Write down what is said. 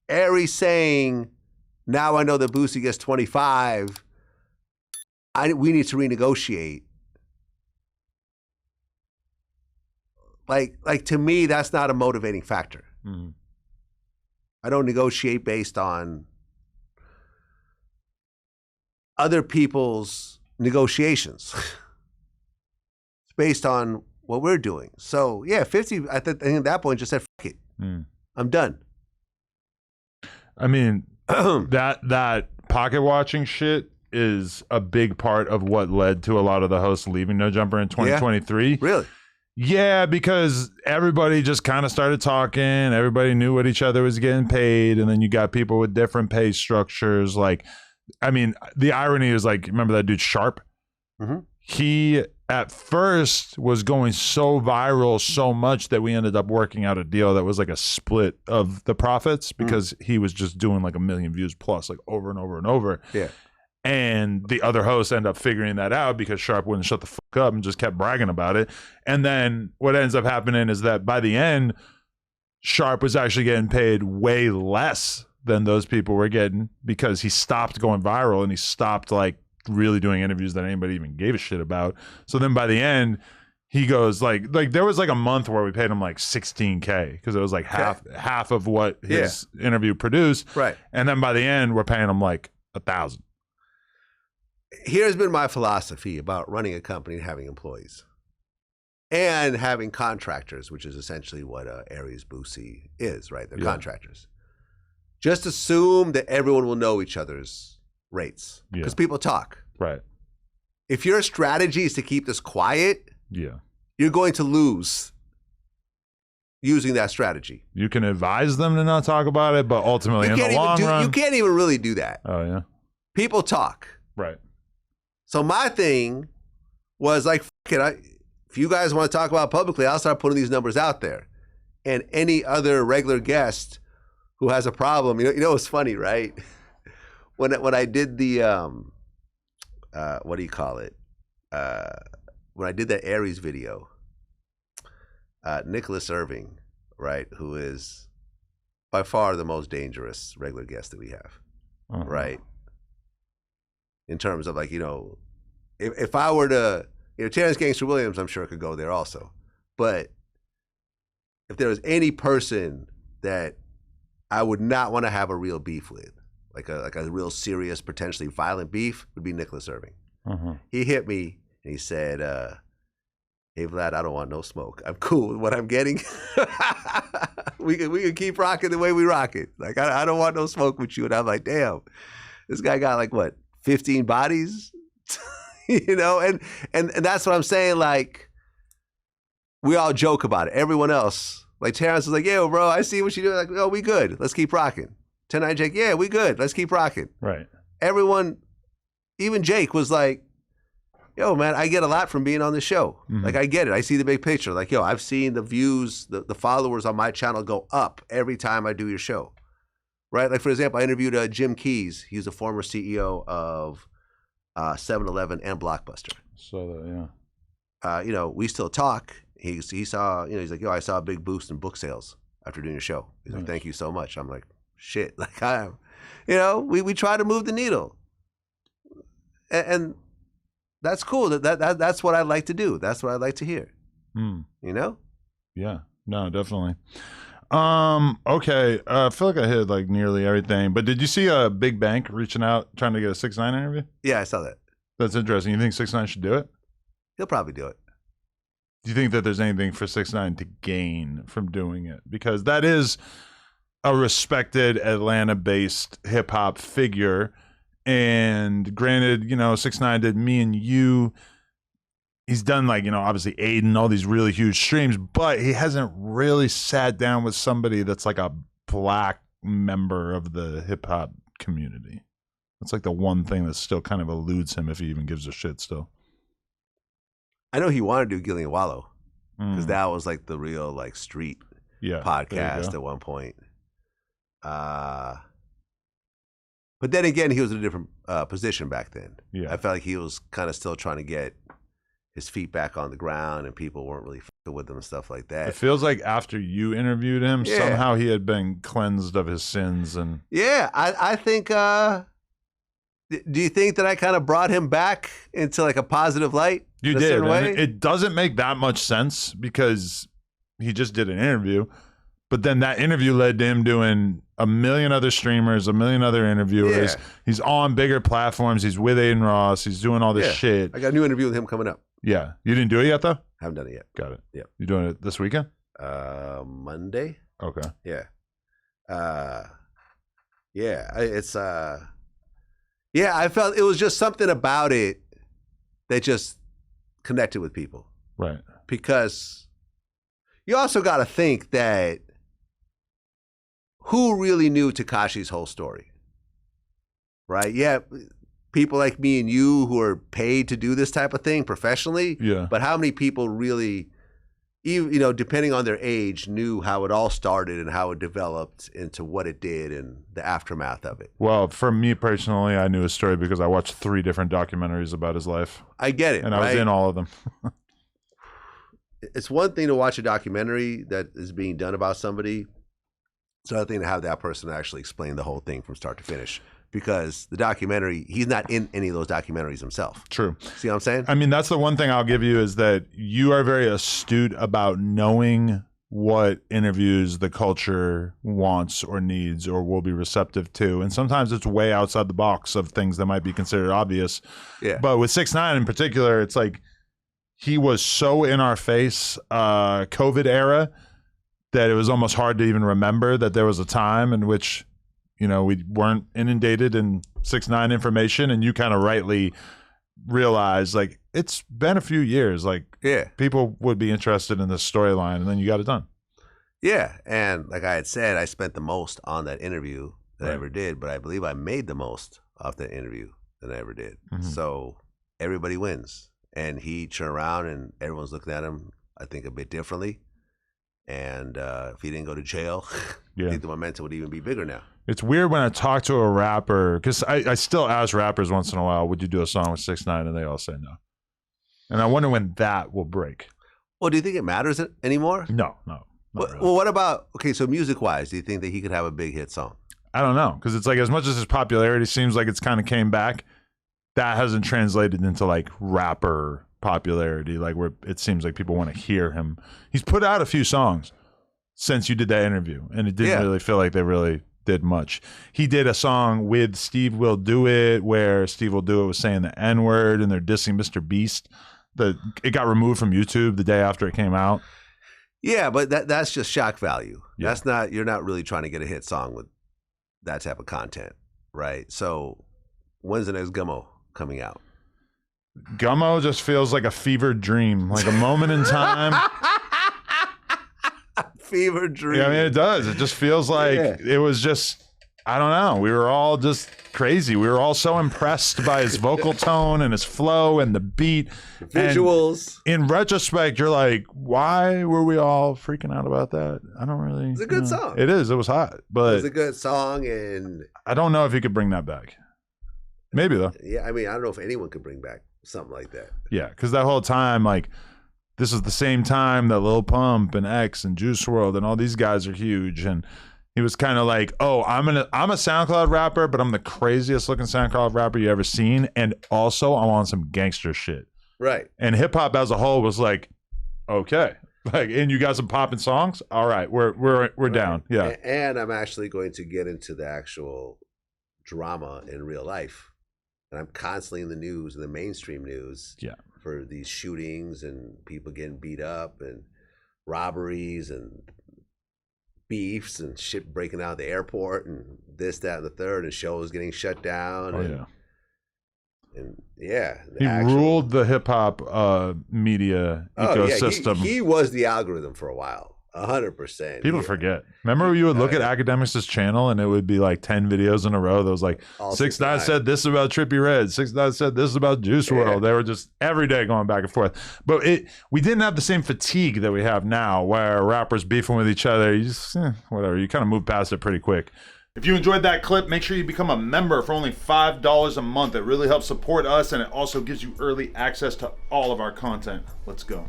Aries saying, now I know that Boosie gets 25, we need to renegotiate. Like to me, that's not a motivating factor. Mm-hmm. I don't negotiate based on other people's negotiations. It's based on what we're doing. So yeah, 50, I think at that point just said, fuck it. I'm done. I mean, that pocket watching shit is a big part of what led to a lot of the hosts leaving No Jumper in 2023. Yeah, really? Yeah, because everybody just kind of started talking. Everybody knew what each other was getting paid. And then you got people with different pay structures. Like, I mean, the irony is like, remember that dude Sharp? Mm-hmm. He at first was going so viral so much that we ended up working out a deal that was like a split of the profits because he was just doing like 1 million views plus, like over and over and over. Yeah. And the other hosts end up figuring that out because Sharp wouldn't shut the fuck up and just kept bragging about it. And then what ends up happening is that by the end, Sharp was actually getting paid way less than those people were getting because he stopped going viral and he stopped like really doing interviews that anybody even gave a shit about. So then by the end, he goes like there was like a month where we paid him like $16K because it was like half of what his interview produced. Right. And then by the end, we're paying him like $1,000. Here's been my philosophy about running a company and having employees and having contractors, which is essentially what Aries Boosie is, right? They're contractors. Just assume that everyone will know each other's rates because people talk. Right. If your strategy is to keep this quiet, you're going to lose using that strategy. You can advise them to not talk about it, but ultimately in the long run, you can't even really do that. Oh yeah. People talk. Right. So my thing was like, if you guys want to talk about it publicly, I'll start putting these numbers out there. And any other regular guest who has a problem, you know, it's funny, right? When I did the, what do you call it? When I did that Aries video, Nicholas Irving, right, who is by far the most dangerous regular guest that we have, right? In terms of like, you know, if I were to, you know, Terrence Gangster Williams, I'm sure could go there also. But if there was any person that I would not want to have a real beef with, like a real serious, potentially violent beef, would be Nicholas Irving. He hit me and he said, hey Vlad, I don't want no smoke. I'm cool with what I'm getting. we can keep rocking the way we rock it. Like I don't want no smoke with you. And I'm like, damn, this guy got like what, 15 bodies? You know, and that's what I'm saying. Like, we all joke about it. Everyone else, like Terrence was like, yo, bro, I see what you do. Like, oh, we good. Let's keep rocking. 10-9 Jake, yeah, we good. Let's keep rocking. Right. Everyone, even Jake was like, yo, man, I get a lot from being on the show. Like, I get it. I see the big picture. Like, yo, I've seen the views, the followers on my channel go up every time I do your show. Right? Like, for example, I interviewed Jim Keys. He's a former CEO of 7-Eleven and Blockbuster. So you know, we still talk. He saw, you know, he's like, yo, I saw a big boost in book sales after doing your show. He's like, thank you so much. I'm like, shit. Like you know, we try to move the needle. And that's cool. That's what I like to do. That's what I like to hear. You know? Yeah. No, definitely. Okay. I feel like I hit like nearly everything, but did you see a big bank reaching out trying to get a 6ix9ine interview? Yeah, I saw that. That's interesting. You think 6ix9ine should do it? He'll probably do it. Do you think that there's anything for 6ix9ine to gain from doing it? Because that is a respected Atlanta-based hip-hop figure. And granted, you know, 6ix9ine did Me and You. He's done like, you know, obviously Aiden, all these really huge streams, but he hasn't really sat down with somebody that's like a black member of the hip hop community. That's like the one thing that still kind of eludes him if he even gives a shit still. I know he wanted to do Gillian Wallow because that was like the real like street podcast at one point. But then again, he was in a different position back then. I felt like he was kind of still trying to get his feet back on the ground and people weren't really fucking with him and stuff like that. It feels like after you interviewed him, Yeah. somehow he had been cleansed of his sins. And yeah, I think, do you think that I kind of brought him back into like a positive light? you in a did. certain way? And it doesn't make that much sense because he just did an interview. But then that interview led to him doing a million other streamers, a million other interviewers. Yeah. He's on bigger platforms. He's with Aiden Ross. He's doing all this Yeah. shit. I got a new interview with him coming up. Yeah. You didn't do it yet, though? Haven't done it yet. Got it. Yeah. You doing it this weekend? Monday. Okay. Yeah. It's yeah, I felt it was just something about it that just connected with people. Right. Because you also got to think that who really knew Tekashi's whole story? Right? Yeah, people like me and you who are paid to do this type of thing professionally. Yeah. But how many people really, you know, depending on their age, knew how it all started and how it developed into what it did and the aftermath of it? Well, for me personally, I knew his story because I watched 3 different documentaries about his life. I get it. And I was in all of them. It's one thing to watch a documentary that is being done about somebody. It's another thing to have that person actually explain the whole thing from start to finish. Because the documentary, he's not in any of those documentaries himself. True. See what I'm saying? I mean, that's the one thing I'll give you is that you are very astute about knowing what interviews the culture wants or needs or will be receptive to. And sometimes it's way outside the box of things that might be considered obvious. Yeah. But with 6ix9ine in particular, it's like he was so in our face, COVID era, that it was almost hard to even remember that there was a time in which, you know, we weren't inundated in 6ix9ine information, and you kind of rightly realized, like, it's been a few years, like, Yeah. people would be interested in this storyline, and then you got it done. Yeah. And like I had said, I spent the most on that interview that I Right. ever did, but I believe I made the most off that interview than I ever did. Mhm. So everybody wins. And he turned around and everyone's looking at him, I think, a bit differently. And if he didn't go to jail, Yeah. I think the momentum would even be bigger now. It's weird when I talk to a rapper, because I still ask rappers once in a while, would you do a song with 6ix9ine? And they all say no. And I wonder when that will break. Well, do you think it matters anymore? No. Not really. Well, what about, okay, so music-wise, do you think that he could have a big hit song? I don't know, because it's like, as much as his popularity seems like it's kind of came back, that hasn't translated into like rapper popularity, like where it seems like people want to hear him. He's put out a few songs since you did that interview, and it didn't really feel like they really did much. He did a song with Steve Will Do It, where Steve Will Do It was saying the N-word, and they're dissing Mr. Beast. It got removed from YouTube the day after it came out. Yeah, but that's just shock value. Yeah. That's not, you're not really trying to get a hit song with that type of content, right? So when's the next Gummo coming out? Gummo just feels like a fevered dream, like a moment in time. Fever dream. Yeah, I mean, it does. It just feels like it was just, I don't know. We were all just crazy. We were all so impressed by his vocal tone and his flow and the beat. Visuals. And in retrospect, you're like, why were we all freaking out about that? I don't really. It's a good song. It is. It was hot. But It's a good song, and I don't know if he could bring that back. Maybe, though. yeah, I mean, I don't know if anyone could bring back something like that. Yeah, because that whole time, like, this is the same time that Lil Pump and X and Juice WRLD and all these guys are huge, and he was kind of like, oh, I'm a SoundCloud rapper, but I'm the craziest looking SoundCloud rapper you ever seen, and also I'm on some gangster shit. Right. And hip hop as a whole was like, okay, like, and you got some popping songs. All right, we're Right. down. Yeah. And I'm actually going to get into the actual drama in real life, and I'm constantly in the news, in the mainstream news. Yeah. For these shootings and people getting beat up and robberies and beefs and shit breaking out of the airport and this, that, and the third, and shows getting shut down. Oh, and, yeah. And yeah. He ruled the hip hop media ecosystem. Yeah. He was the algorithm for a while. 100%. People forget. Remember, you would look at Academics' channel and it would be like 10 videos in a row that was like, 6ix9ine said this about Trippie Redd, 6ix9ine said this about Juice WRLD. They were just every day going back and forth. But we didn't have the same fatigue that we have now, where rappers beefing with each other. You just whatever. You kind of move past it pretty quick. If you enjoyed that clip, make sure you become a member for only $5 a month. It really helps support us, and it also gives you early access to all of our content. Let's go.